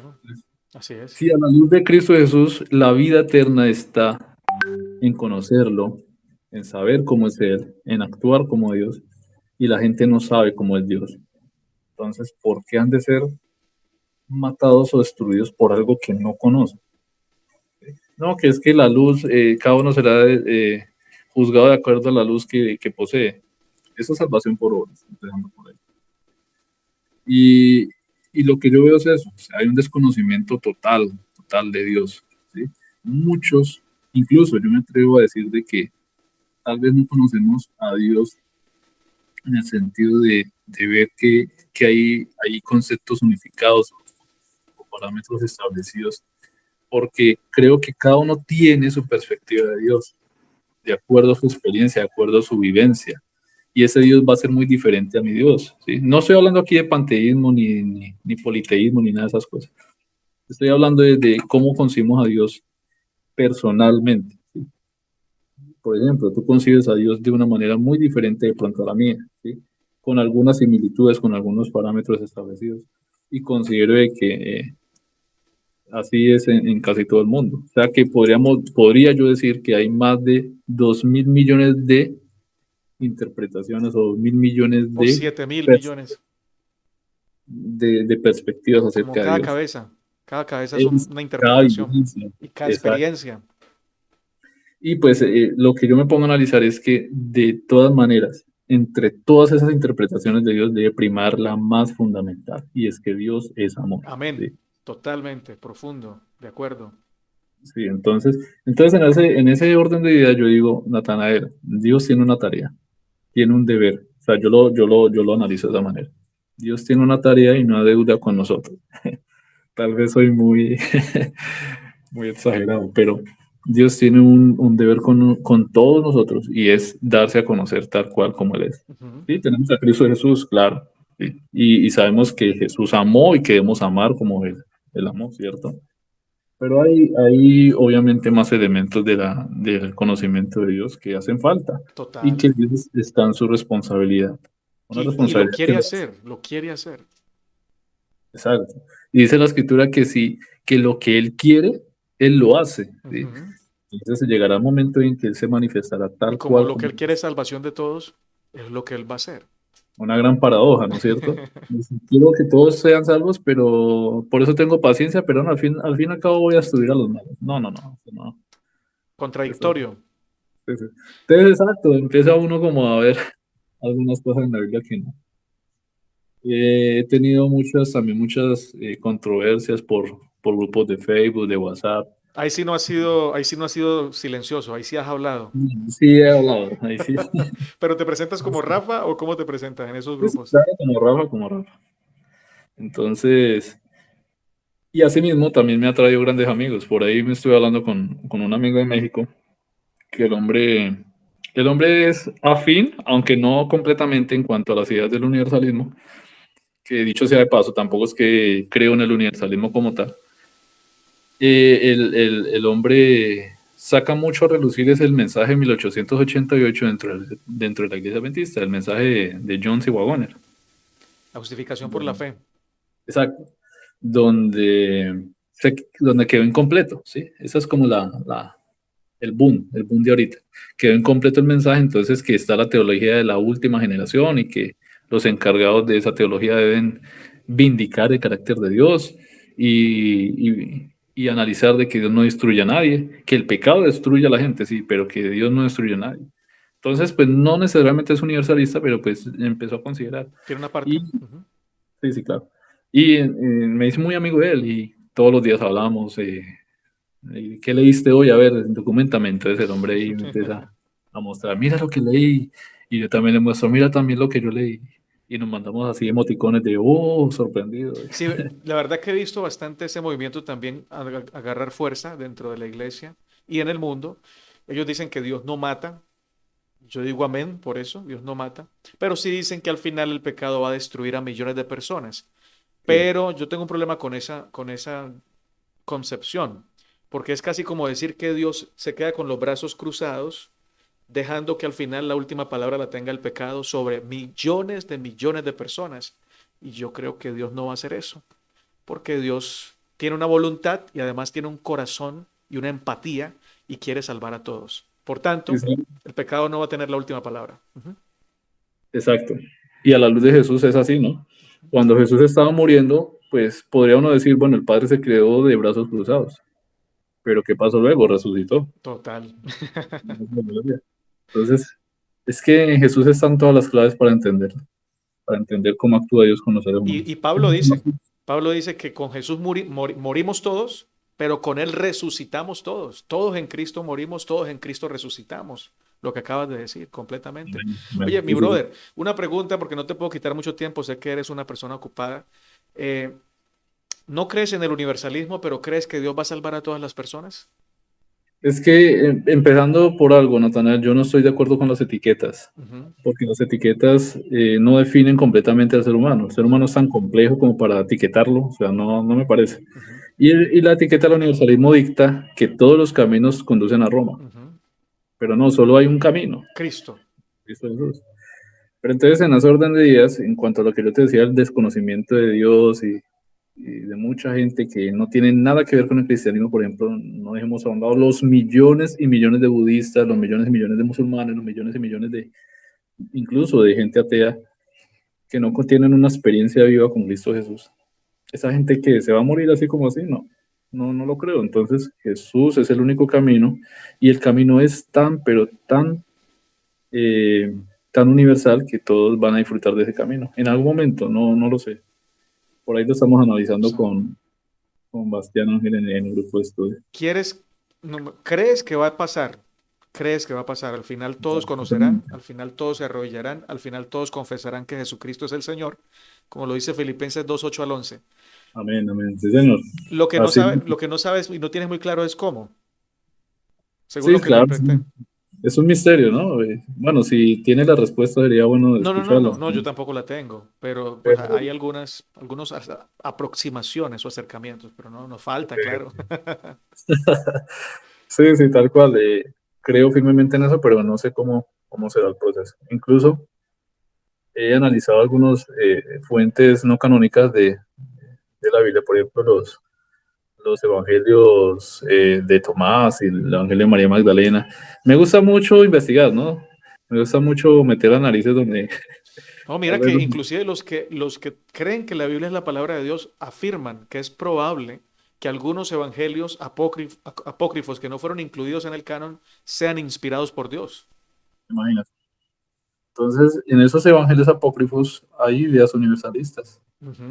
Así es. Si a la luz de Cristo Jesús la vida eterna está en conocerlo, en saber cómo es Él, en actuar como Dios, y la gente no sabe cómo es Dios. Entonces, ¿por qué han de ser matados o destruidos por algo que no conocen? No, que es que la luz, cada uno será juzgado de acuerdo a la luz que posee. Eso es salvación por obras, empezando por ahí. Y, y lo que yo veo es eso, o sea, hay un desconocimiento total, total de Dios. ¿Sí? Muchos, incluso yo me atrevo a decir de que tal vez no conocemos a Dios en el sentido de ver que hay conceptos unificados o parámetros establecidos, porque creo que cada uno tiene su perspectiva de Dios, de acuerdo a su experiencia, de acuerdo a su vivencia. Y ese Dios va a ser muy diferente a mi Dios. ¿Sí? No estoy hablando aquí de panteísmo, ni politeísmo, ni nada de esas cosas. Estoy hablando de cómo concibimos a Dios personalmente. ¿Sí? Por ejemplo, tú concibes a Dios de una manera muy diferente de pronto a la mía, ¿sí? Con algunas similitudes, con algunos parámetros establecidos. Y considero de que así es en casi todo el mundo. O sea que podría yo decir que hay más de 2.000 millones de interpretaciones o 2.000 millones O 7.000 millones. de perspectivas Como acerca de cada Dios. cabeza. Cada cabeza es Es una cada interpretación. vivencia. Y cada Exacto. experiencia. Y pues lo que yo me pongo a analizar es que de todas maneras, entre todas esas interpretaciones de Dios debe primar la más fundamental, y es que Dios es amor. Amén. ¿Sí? Totalmente. Profundo. De acuerdo. Sí, entonces en ese orden de ideas yo digo, Natanael, Dios tiene una tarea, tiene un deber. O sea, yo lo analizo de esa manera. Dios tiene una tarea y una deuda con nosotros. Tal vez soy muy, muy exagerado, pero Dios tiene un deber con todos nosotros y es darse a conocer tal cual como Él es. Ujú. Sí, tenemos a Cristo Jesús, claro, ¿sí? Y sabemos que Jesús amó y que debemos amar como Él amó, ¿cierto? Pero hay obviamente más elementos del conocimiento de Dios que hacen falta y Total. que Dios está en su responsabilidad. Una Y lo responsabilidad que quiere lo hacer. Lo quiere hacer. exacto. Y dice la escritura que sí, que lo que Él quiere, Él lo hace. ¿Sí? Ujú. Entonces llegará el momento en que Él se manifestará Y tal como cual lo que como Él quiere es salvación de todos, es lo que Él va a hacer. una gran paradoja, ¿no es cierto? Dice, quiero que todos sean salvos, pero por eso tengo paciencia, pero no, al fin y al cabo voy a estudiar a los malos. No, no, no, eso no. Eso, Contradictorio. eso. Entonces, exacto, empieza uno como a ver algunas cosas en la Biblia que no. He tenido también muchas controversias por grupos de Facebook, de WhatsApp. Ahí sí no has sido silencioso, ahí sí has hablado. Sí, he hablado, ahí sí. ¿Pero te presentas como Rafa o cómo te presentas en esos Sí, grupos? claro, como Rafa, como Rafa. Entonces, y asimismo también me ha traído grandes amigos. Por ahí me estoy hablando con un amigo de México, que el hombre es afín, aunque no completamente en cuanto a las ideas del universalismo, que dicho sea de paso, tampoco es que creo en el universalismo como tal. El hombre saca mucho a relucir es el mensaje de 1888 dentro de la iglesia adventista, el mensaje de John C. Waggoner. La justificación por la fe. Exacto, donde, donde quedó incompleto, ¿sí? Esa es como el boom de ahorita. Quedó incompleto el mensaje, entonces que está la teología de la última generación y que los encargados de esa teología deben vindicar el carácter de Dios y analizar de que Dios no destruye a nadie, que el pecado destruye a la gente, sí, pero que Dios no destruye a nadie. Entonces, pues no necesariamente es universalista, pero pues empezó a considerar. Tiene una parte. Y sí, sí, claro. Y me hice muy amigo de él y todos los días hablamos. ¿Y qué leíste hoy? A ver, documentame. Entonces el hombre ahí me empieza a mostrar, mira lo que leí. Y yo también le muestro, mira también lo que yo leí. Y nos mandamos así emoticones de, oh, sorprendido. Sí, la verdad que he visto bastante ese movimiento también agarrar fuerza dentro de la iglesia y en el mundo. Ellos dicen que Dios no mata. Yo digo amén por eso, Dios no mata. Pero sí dicen que al final el pecado va a destruir a millones de personas. Sí, Pero yo tengo un problema con esa concepción, porque es casi como decir que Dios se queda con los brazos cruzados, dejando que al final la última palabra la tenga el pecado sobre millones de personas. Y yo creo que Dios no va a hacer eso, porque Dios tiene una voluntad y además tiene un corazón y una empatía y quiere salvar a todos. Por sí, tanto, sí, el pecado no va a tener la última palabra. Ujú. exacto. Y a la luz de Jesús es así, ¿no? Cuando Jesús estaba muriendo, pues podría uno decir, bueno, el Padre se creó de brazos cruzados. Pero ¿qué pasó luego? Resucitó. Total. Entonces, es que en Jesús están todas las claves para entender cómo actúa Dios con los seres Y humanos. Pablo dice que con Jesús morimos todos, pero con Él resucitamos todos. Todos en Cristo morimos, todos en Cristo resucitamos. Lo que acabas de decir, completamente. Bueno, Oye, mi sí, sí, sí. brother, una pregunta porque no te puedo quitar mucho tiempo, sé que eres una persona ocupada. Eh, ¿No crees en el universalismo, pero crees que Dios va a salvar a todas las personas? Es que empezando por algo, Natanael, yo no estoy de acuerdo con las etiquetas, Ujú, porque las etiquetas no definen completamente al ser humano. El ser humano es tan complejo como para etiquetarlo, o sea, no me parece. ujú, Y la etiqueta del universalismo dicta que todos los caminos conducen a Roma, ujú. pero no, solo hay un camino, Cristo. Cristo Jesús. Pero entonces, en ese orden de ideas, en cuanto a lo que yo te decía, el desconocimiento de Dios y de mucha gente que no tiene nada que ver con el cristianismo, por ejemplo, no dejemos a un lado los millones y millones de budistas, los millones y millones de musulmanes, los millones y millones de, incluso de gente atea, que no tienen una experiencia viva con Cristo Jesús. Esa gente que se va a morir así como así, no lo creo. Entonces, Jesús es el único camino y el camino es tan, pero eh, tan universal que todos van a disfrutar de ese camino. En algún momento, no lo sé. Por ahí lo estamos analizando Sí. con Bastián Ángel en un grupo de estudio. ¿Quieres, crees que va a pasar? ¿Crees que va a pasar? Al final todos conocerán, al final todos se arrodillarán, al final todos confesarán que Jesucristo es el Señor, como lo dice Filipenses 2:8 al 11. Amén, amén. Sí, señor. Así, Lo que no sabes y no tienes muy claro es cómo, según sí, lo que claro. Sí. interpreté. Es un misterio, ¿no? Bueno, si tiene la respuesta sería bueno escucharla. No, yo tampoco la tengo, pero pues Pero, hay algunos aproximaciones o acercamientos, pero no, nos falta, claro. sí, sí, tal cual. Creo firmemente en eso, pero no sé cómo será el proceso. Incluso he analizado algunas fuentes no canónicas de la Biblia, por ejemplo, los evangelios de Tomás y el evangelio de María Magdalena. Me gusta mucho investigar, ¿no? Me gusta mucho meter análisis donde No, tal mira vez que inclusive los que creen que la Biblia es la palabra de Dios afirman que es probable que algunos evangelios apócrifos que no fueron incluidos en el canon sean inspirados por Dios. imagínate. Entonces, en esos evangelios apócrifos hay ideas universalistas. Ujú.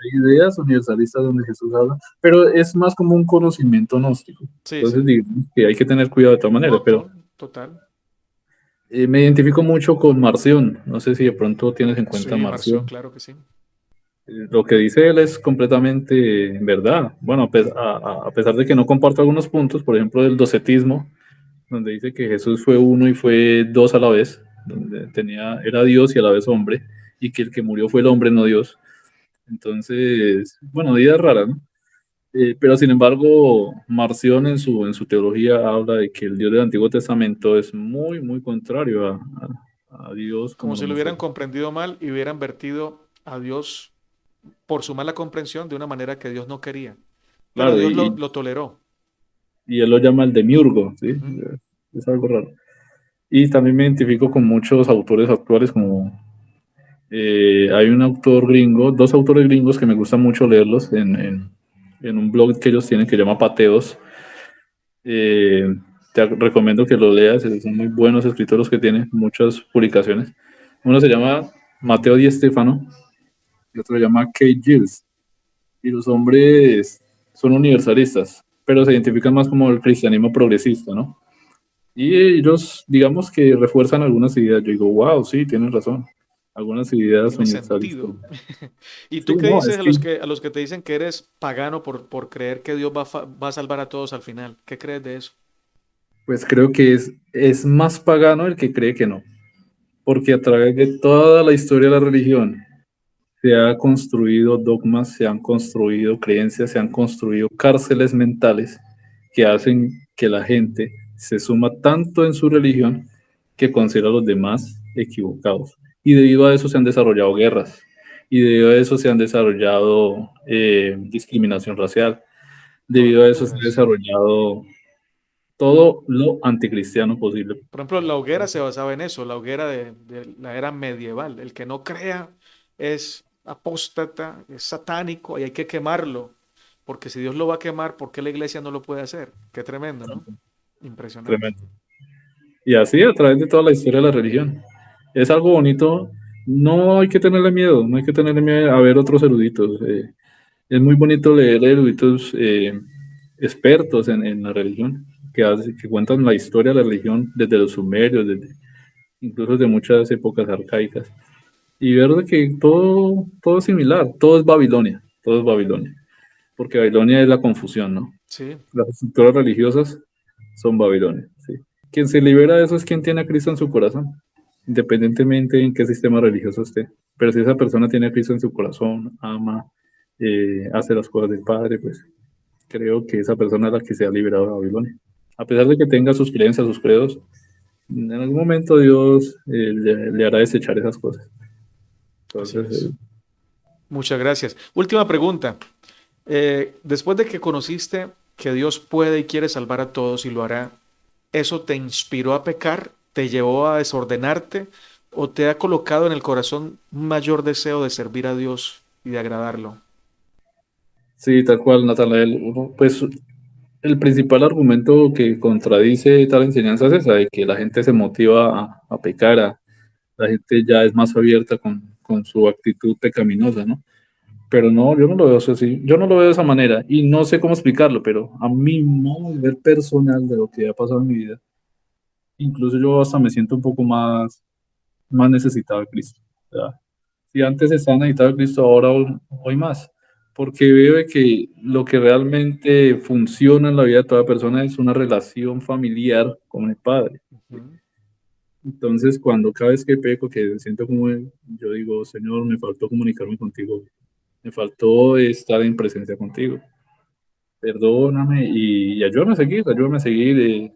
Hay ideas universalistas donde Jesús habla, pero es más como un conocimiento gnóstico. Sí, Entonces, sí. digamos que hay que tener cuidado de todas maneras, No, pero total. me identifico mucho con Marción. No sé si de pronto tienes en cuenta Sí, Marción, Marción. claro que sí. Lo que dice él es completamente verdad. Bueno, a pesar de que no comparto algunos puntos, por ejemplo, del docetismo, donde dice que Jesús fue uno y fue dos a la vez, donde era Dios y a la vez hombre, y que el que murió fue el hombre, no Dios. Entonces, bueno, ideas raras, ¿no? Pero sin embargo, Marción en su teología habla de que el Dios del Antiguo Testamento es muy contrario a Dios Como como lo si lo muestra. hubieran comprendido mal y hubieran vertido a Dios por su mala comprensión de una manera que Dios no quería. Pero Claro, Dios lo toleró. y él lo llama el demiurgo, ¿sí? Ujú. Es algo raro. Y también me identifico con muchos autores actuales, como hay un autor gringo, dos autores gringos que me gusta mucho leerlos en un blog que ellos tienen que se llama Pateos. Eh, Te recomiendo que lo leas, son muy buenos escritores que tienen muchas publicaciones. Uno se llama Mateo Di Stefano y otro se llama Kate Giles. Y los hombres son universalistas, pero se identifican más como el cristianismo progresista, ¿no? Y ellos, digamos que refuerzan algunas ideas. Yo digo, wow, sí, tienen razón. Algunas ideas Tiene universalistas. sentido. ¿Y Sí, tú qué no, dices es que, a los que te dicen que eres pagano por creer que Dios va a salvar a todos al final? ¿Qué crees de eso? pues creo que es más pagano el que cree que no. Porque a través de toda la historia de la religión se han construido dogmas, se han construido creencias, se han construido cárceles mentales que hacen que la gente se suma tanto en su religión que considera a los demás equivocados. Y debido a eso se han desarrollado guerras, y debido a eso se han desarrollado discriminación racial, debido a eso se ha Torturas. desarrollado todo lo anticristiano posible. Por ejemplo, la hoguera se basaba en eso, la hoguera de la era medieval. El que no crea es apóstata, es satánico y hay que quemarlo. Porque si Dios lo va a quemar, ¿por qué la iglesia no lo puede hacer? Qué tremendo, ¿no? Impresionante. Tremendo. Y así a través de toda la historia de la religión. Es algo bonito, no hay que tenerle miedo, no hay que tenerle miedo a ver otros eruditos. Es muy bonito leer eruditos expertos en la religión, que cuentan la historia de la religión desde los sumerios, incluso de muchas épocas arcaicas. Y ver de que todo es similar, todo es Babilonia, porque Babilonia es la confusión, ¿no? Sí, Las estructuras religiosas son Babilonia, ¿sí? Quien se libera de eso es quien tiene a Cristo en su corazón, independientemente en qué sistema religioso esté. Pero si esa persona tiene a Cristo en su corazón, ama, hace las cosas del Padre, pues creo que esa persona es la que se ha liberado de Babilonia. A pesar de que tenga sus creencias, sus credos, en algún momento Dios le hará desechar esas cosas. así Entonces, es. Muchas gracias. Última pregunta. Después de que conociste que Dios puede y quiere salvar a todos y lo hará, ¿eso te inspiró a pecar? ¿Te llevó a desordenarte? ¿O te ha colocado en el corazón un mayor deseo de servir a Dios y de agradarlo? sí, tal cual, Natanael. Pues el principal argumento que contradice tal enseñanza es esa, de que la gente se motiva a pecar, la gente ya es más abierta con su actitud pecaminosa, ¿no? Pero no, yo no lo veo así, yo no lo veo de esa manera y no sé cómo explicarlo, pero a mi modo de ver personal de lo que ha pasado en mi vida, incluso yo hasta me siento un poco más necesitado de Cristo. ¿Verdad? Si antes estaba necesitado de Cristo, ahora hoy más. Porque veo de que lo que realmente funciona en la vida de toda persona es una relación familiar con el Padre. Ujú. Entonces, cuando cada vez que peco, que siento como yo digo, Señor, me faltó comunicarme contigo, me faltó estar en presencia contigo, perdóname y ayúdame a seguir.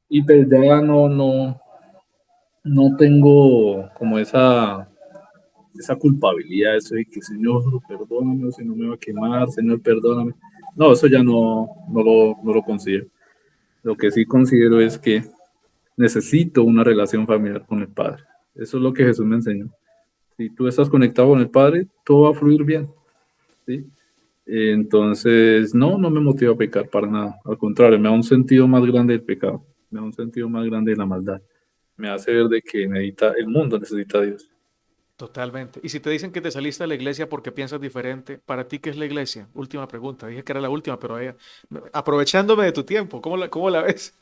Y pues ya no tengo como esa culpabilidad, eso de que Señor, perdóname, si no me va a quemar, Señor, perdóname. No, eso ya no lo considero. Lo que sí considero es que necesito una relación familiar con el Padre. Eso es lo que Jesús me enseñó. Si tú estás conectado con el Padre, todo va a fluir bien, ¿sí? Entonces, no me motiva a pecar para nada. Al contrario, me da un sentido más grande del pecado, me da un sentido más grande de la maldad. Me hace ver de que el mundo necesita a Dios. Totalmente. Y si te dicen que te saliste de la iglesia porque piensas diferente, ¿para ti qué es la iglesia? Última pregunta. Dije que era la última, pero aprovechándome de tu tiempo, cómo la ves?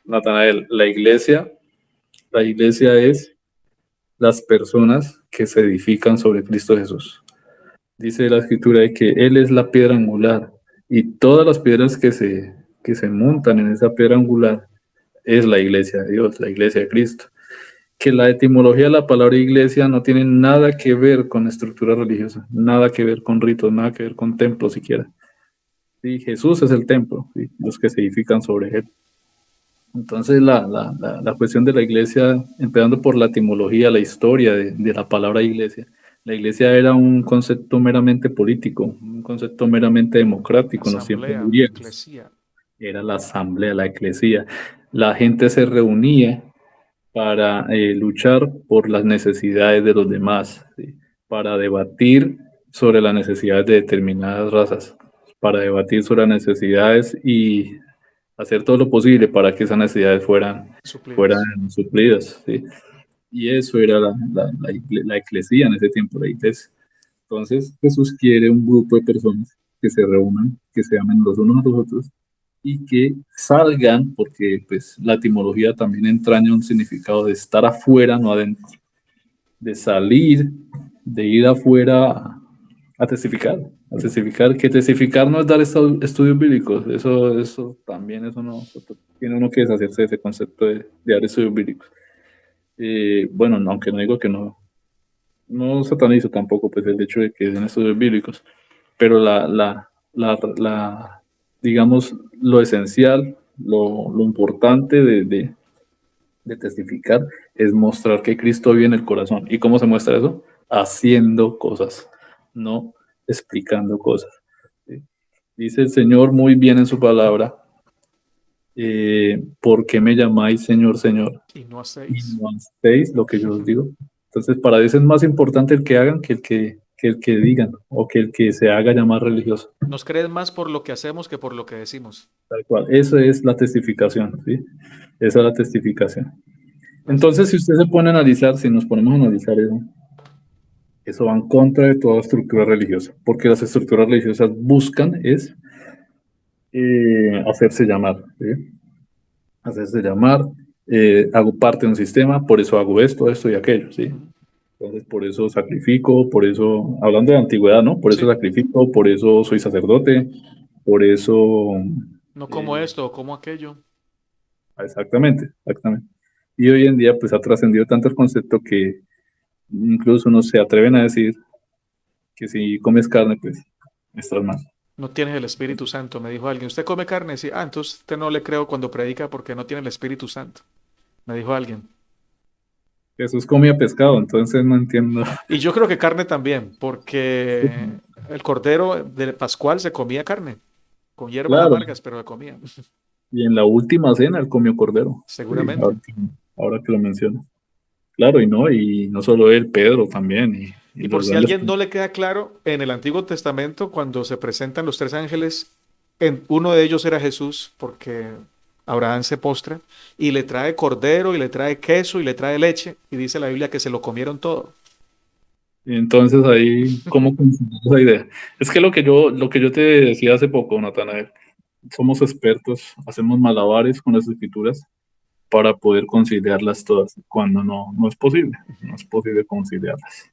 Natanael, la iglesia es las personas que se edifican sobre Cristo Jesús. Dice la escritura de que Él es la piedra angular y todas las piedras que se montan en esa piedra angular es la iglesia de Dios, la iglesia de Cristo. Que la etimología de la palabra iglesia no tiene nada que ver con estructura religiosa, nada que ver con ritos, nada que ver con templos siquiera. Sí, Jesús es el templo, ¿sí? Los que se edifican sobre Él. Entonces la cuestión de la iglesia, empezando por la etimología, la historia de la palabra iglesia, La iglesia era un concepto meramente político, un concepto meramente democrático en los tiempos Asamblea, griegos. eclesía. Era la asamblea, la eclesía. La gente se reunía para luchar por las necesidades de los demás, ¿sí? Para debatir sobre las necesidades de determinadas razas, para debatir sobre las necesidades y hacer todo lo posible para que esas necesidades fueran Suplidas. suplidas, ¿sí? Y eso era la eclesía en ese tiempo, la iglesia. Entonces Jesús quiere un grupo de personas que se reúnan, que se amen los unos a los otros y que salgan, porque pues la etimología también entraña un significado de estar afuera, no adentro, de salir, de ir afuera a testificar, que testificar no es dar estudios bíblicos, eso también, eso no, tiene uno que deshacerse de ese concepto de dar estudios bíblicos. Bueno, aunque no digo que no satanizo tampoco pues el hecho de que den estudios bíblicos, pero digamos, lo esencial, lo importante de testificar es mostrar que Cristo vive en el corazón. ¿Y cómo se muestra eso? Haciendo cosas, no explicando cosas. ¿Sí? Dice el Señor muy bien en su palabra, ¿por qué me llamáis Señor, Señor? Y no Y hacéis. no hacéis lo que yo os digo. Entonces, para Dios es más importante el que hagan que el que digan o que el que se haga llamar religioso. Nos creen más por lo que hacemos que por lo que decimos. Tal cual. Eso es la testificación, ¿sí? Esa es la testificación. Entonces, Gracias. si usted se pone a analizar, si nos ponemos a analizar eso va en contra de toda estructura religiosa, porque las estructuras religiosas buscan es hacerse llamar, ¿sí? Hacerse llamar, hago parte de un sistema, por eso hago esto y aquello, ¿sí? Ujú. Entonces, por eso sacrifico, por eso, hablando de antigüedad, ¿no? Por eso Sí, sacrifico, por eso soy sacerdote, por eso, no como eh, esto o como aquello. exactamente, exactamente. Y hoy en día, pues ha trascendido tanto el concepto que incluso no se atreven a decir que si comes carne, pues estás mal. No tienes el Espíritu Santo, me dijo alguien. ¿Usted come carne? Sí. Ah, entonces usted no le creo cuando predica porque no tiene el Espíritu Santo. Me dijo alguien. Jesús comía pescado, entonces no entiendo. Y yo creo que carne también, porque el cordero de Pascual se comía carne, con hierbas Claro, amargas, pero se comía, y en la última cena él comió cordero. Sí, seguramente. ahora que lo mencionas. Claro, y no solo él, Pedro también, y Y por los si a grandes. alguien no le queda claro, en el Antiguo Testamento, cuando se presentan los tres ángeles, uno de ellos era Jesús, porque Abraham se postra, y le trae cordero, y le trae queso, y le trae leche, y dice la Biblia que se lo comieron todo. Y entonces ahí, ¿cómo conciliar esa idea? Es que lo que yo te decía hace poco, Natanael, somos expertos, hacemos malabares con las escrituras para poder conciliarlas todas, cuando no es posible, no es posible conciliarlas.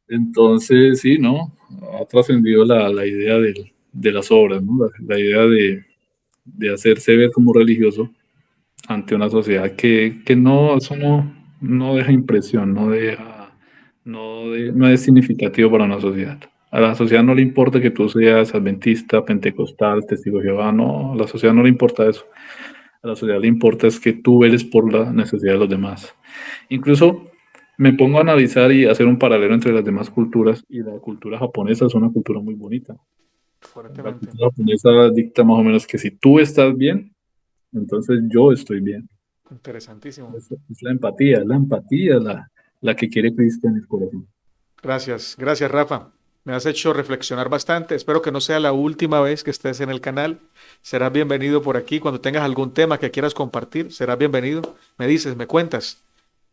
Entonces, sí, ¿no? Ha trascendido la idea de las obras, ¿no? La idea de hacerse ver como religioso ante una sociedad que no, eso no deja impresión, no es significativo para una sociedad. A la sociedad no le importa que tú seas adventista, pentecostal, testigo de Jehová, no, a la sociedad no le importa eso. A la sociedad le importa es que tú eres por la necesidad de los demás. Incluso me pongo a analizar y hacer un paralelo entre las demás culturas y la cultura japonesa es una cultura muy bonita. La Fuertemente. cultura japonesa dicta más o menos que si tú estás bien, entonces yo estoy bien. Interesantísimo. Es la empatía la que quiere Cristo en el corazón. Gracias, gracias Rafa. Me has hecho reflexionar bastante. Espero que no sea la última vez que estés en el canal. Serás bienvenido por aquí. Cuando tengas algún tema que quieras compartir, serás bienvenido. Me dices, me cuentas.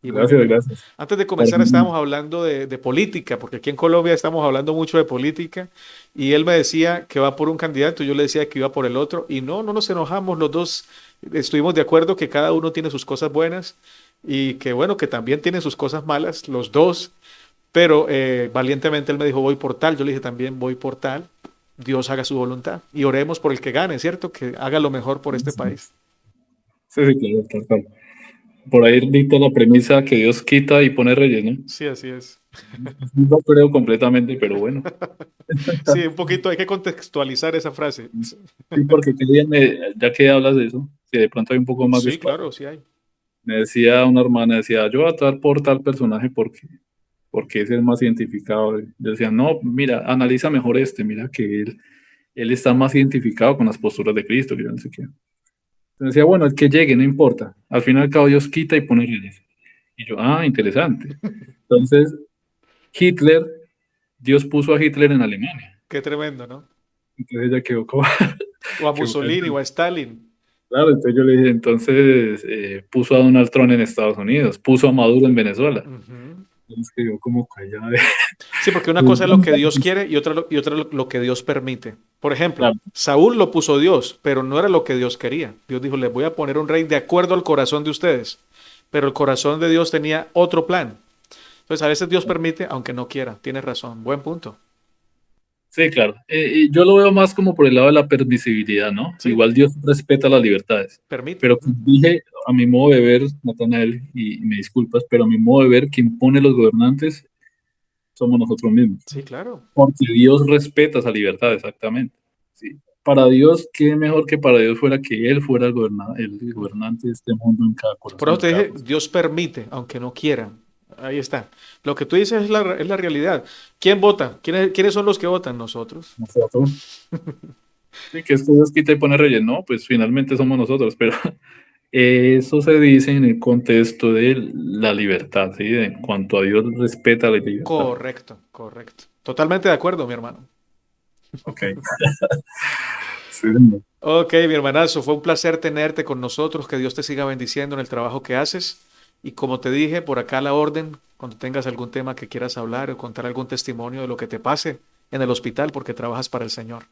Y bueno, Gracias, gracias. antes de Para comenzar mí, estábamos hablando de política, porque aquí en Colombia estamos hablando mucho de política. Y él me decía que va por un candidato, yo le decía que iba por el otro. Y no nos enojamos, los dos estuvimos de acuerdo que cada uno tiene sus cosas buenas y que bueno, que también tiene sus cosas malas, los dos. Pero valientemente él me dijo, voy por tal. Yo le dije también, voy por tal. Dios haga su voluntad. Y oremos por el que gane, ¿cierto? Que haga lo mejor por este sí, país. sí, claro, tal cual. Por ahí dicta la premisa que Dios quita y pone reyes, ¿no? Sí, así es. No creo completamente, pero bueno. Sí, un poquito hay que contextualizar esa frase. Sí, porque ya que hablas de eso, que de pronto hay un poco más de Sí, espacio, claro, sí hay. me decía una hermana, decía, yo voy a estar por tal personaje porque porque es el más identificado. Yo decía, no, mira, analiza mejor este, mira que él está más identificado con las posturas de Cristo, que yo no sé qué. Entonces decía, bueno, el que llegue, no importa. Al fin y al cabo Dios quita y pone reyes. Y yo, interesante. Entonces, Hitler, Dios puso a Hitler en Alemania. Qué tremendo, ¿no? Entonces ella quedó como, O a quedó Mussolini o callada. a Stalin. Claro, entonces yo le dije, entonces puso a Donald Trump en Estados Unidos, puso a Maduro en Venezuela. Ujú. Entonces quedó como callada. Sí, porque una cosa es lo que Dios quiere y otra lo que Dios permite. Por ejemplo, Claro, Saúl lo puso Dios, pero no era lo que Dios quería. Dios dijo, les voy a poner un rey de acuerdo al corazón de ustedes. Pero el corazón de Dios tenía otro plan. Entonces, a veces Dios permite, aunque no quiera. Tienes razón. Buen punto. sí, claro. Y yo lo veo más como por el lado de la permisibilidad, ¿no? Sí, Igual Dios respeta las libertades. permite. Pero como dije, a mi modo de ver, Natanael, y me disculpas, pero a mi modo de ver, quien pone los gobernantes somos nosotros mismos. Sí, claro. Porque Dios respeta esa libertad, exactamente. Sí. Para Dios, qué mejor que para Dios fuera que Él fuera el gobernante de este mundo en cada Por corazón, eso en te cada dije, persona. Dios permite, aunque no quiera. Ahí está. Lo que tú dices es la realidad. ¿Quién vota? ¿Quiénes son los que votan? Nosotros. Nosotros, sí, que es que Dios quita y pone reyes, no, pues finalmente somos nosotros, pero eso se dice en el contexto de la libertad, ¿sí? En cuanto a Dios respeta la libertad. Correcto, correcto. Totalmente de acuerdo, mi hermano. Ok. Sí, no. Ok, mi hermanazo, fue un placer tenerte con nosotros. Que Dios te siga bendiciendo en el trabajo que haces. Y como te dije, por acá la orden, cuando tengas algún tema que quieras hablar o contar algún testimonio de lo que te pase en el hospital porque trabajas para el Señor.